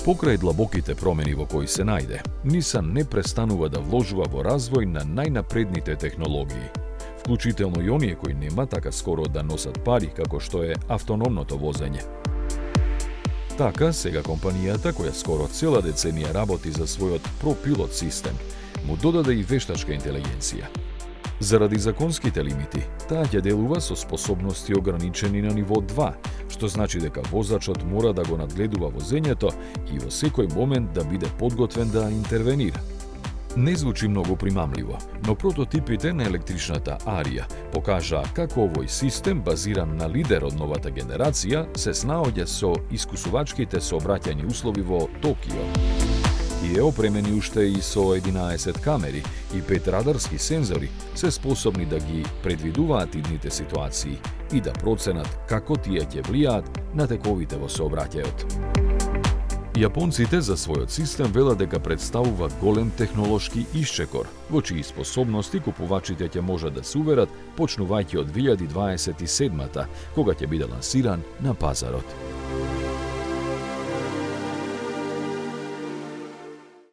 Покрај длабоките промени во кои се најде, Nissan не престанува да вложува во развој на најнапредните технологии, вклучително и оние кои нема така скоро да носат пари како што е автономното возење. Така, сега компанијата, која скоро цела деценија работи за својот ProPilot систем, му додаде и вештачка интелигенција. Заради законските лимити, таа ќе делува со способности ограничени на ниво 2, што значи дека возачот мора да го надгледува возењето и во секој момент да биде подготвен да интервенира. Не звучи многу примамливо, но прототипите на електричната Арија покажаа како овој систем, базиран на лидер од новата генерација, се снаоѓа со искусувачките сообраќајни услови во Токио. Тие, опремени уште и со 11 камери и 5 радарски сензори, се способни да ги предвидуваат идните ситуации и да проценат како тие ќе влијаат на тековите во сообраќајот. Јапонците за својот систем велат дека представува голем технолошки исчекор, во чии способности купувачите ќе можат да се уверат почнувајќи од 2027-та, кога ќе биде лансиран на пазарот.